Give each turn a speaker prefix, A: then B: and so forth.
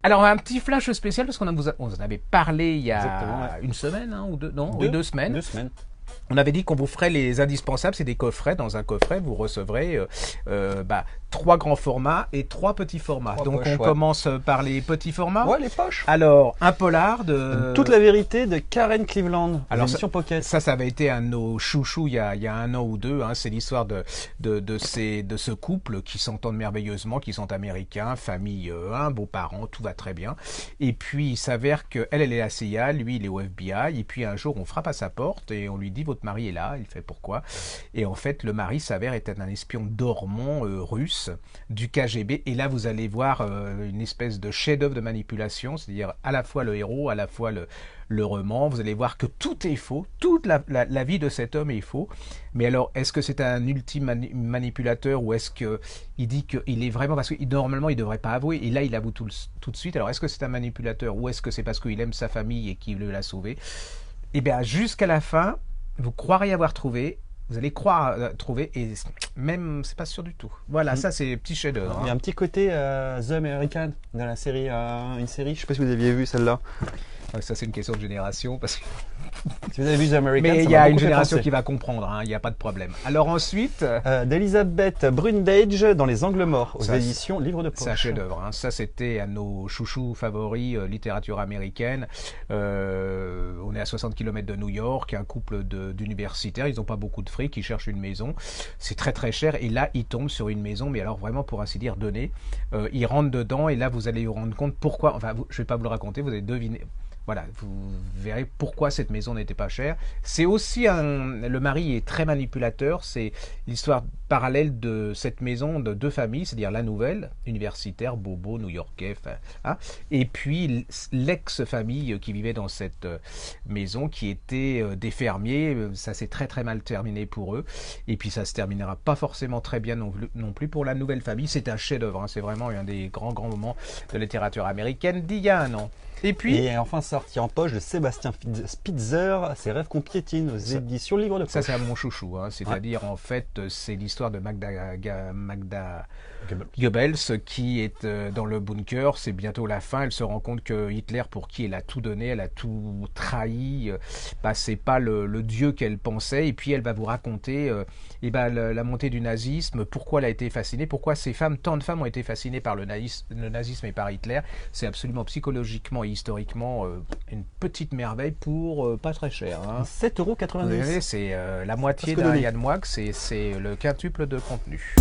A: Alors, un petit flash spécial, parce qu'on on en avait parlé il y a
B: Exactement, ouais.
A: une semaine, hein, ou deux, non, oui, 2 semaines.
B: 2 semaines.
A: On avait dit qu'on vous ferait les indispensables, c'est des coffrets. Dans un coffret, vous recevrez 3 grands formats et 3 petits formats.
B: 3
A: Donc
B: poches,
A: on
B: ouais.
A: commence par les petits formats.
B: Ouais, les poches.
A: Alors, un polar de...
B: Toute la vérité de Karen Cleveland,
A: Alors,
B: l'édition Pocket.
A: Ça avait été un de nos chouchous il y a 1 an ou 2. Hein. C'est l'histoire de ce couple qui s'entendent merveilleusement, qui sont américains, famille, beaux-parents, tout va très bien. Et puis, il s'avère qu'elle, elle est à la CIA, lui, il est au FBI. Et puis, un jour, on frappe à sa porte et on lui dit, votre mari est là. Il fait, pourquoi? Et en fait, le mari s'avère être un espion dormant russe du KGB. Et là, vous allez voir une espèce de chef-d'œuvre de manipulation, c'est-à-dire à la fois le héros, à la fois le roman. Vous allez voir que tout est faux, toute la vie de cet homme est faux. Mais alors, est-ce que c'est un ultime manipulateur ou est-ce qu'il dit qu'il est vraiment... Parce que normalement, il ne devrait pas avouer, et là, il avoue tout de suite. Alors, est-ce que c'est un manipulateur ou est-ce que c'est parce qu'il aime sa famille et qu'il veut la sauver? Eh bien, jusqu'à la fin, vous croirez avoir trouvé, vous allez croire trouver, et même, c'est pas sûr du tout. Voilà, ça, c'est petit chef-d'œuvre.
B: Il y a un petit côté The American dans la série, une série, je sais pas si vous aviez vu celle-là.
A: Ça, c'est une question de génération, parce que...
B: Si vous avez vu The American,
A: Mais
B: ça
A: il y
B: m'a
A: a une
B: beaucoup fait
A: génération
B: penser.
A: qui va comprendre, hein, il n'y a pas de problème. Alors ensuite,
B: D'Elizabeth Brundage dans Les Angles Morts, aux
A: Ça,
B: éditions Livre de Poche.
A: c'est un chef-d'œuvre. Hein. Ça, c'était à nos chouchous favoris, littérature américaine. On est à 60 km de New York, un couple d'universitaires, ils n'ont pas beaucoup de fric, ils cherchent une maison. C'est très très cher, et là, ils tombent sur une maison, mais alors vraiment, pour ainsi dire, donnée. Ils rentrent dedans, et là, vous allez vous rendre compte pourquoi, enfin, je ne vais pas vous le raconter, vous allez deviner. Voilà, vous verrez pourquoi cette maison n'était pas chère. C'est aussi le mari est très manipulateur. C'est l'histoire parallèle de cette maison de 2 familles, c'est-à-dire la nouvelle, universitaire, bobo, new-yorkais, hein, et puis l'ex-famille qui vivait dans cette maison, qui était des fermiers. Ça s'est très très mal terminé pour eux. Et puis ça se terminera pas forcément très bien non plus pour la nouvelle famille. C'est un chef-d'œuvre. Hein, c'est vraiment un des grands moments de littérature américaine d'il y a 1 an. Et puis,
B: Et enfin sorti en poche de Sébastien Spitzer, Ses rêves qu'on piétine, aux éditions Livre de Poche.
A: ça c'est mon chouchou, hein. C'est-à-dire en fait c'est l'histoire de Magda Goebbels qui est dans le bunker, c'est bientôt la fin, elle se rend compte que Hitler, pour qui elle a tout donné, elle a tout trahi, c'est pas le dieu qu'elle pensait, et puis elle va vous raconter la montée du nazisme, pourquoi elle a été fascinée, pourquoi tant de femmes ont été fascinées par le nazisme et par Hitler. C'est absolument psychologiquement et historiquement une petite merveille pour pas très cher. Hein.
B: 7,90
A: Vous
B: €.
A: verrez, c'est la moitié
B: Parce que
A: d'un
B: donné.
A: Yann Moix, c'est le quintuple de contenu.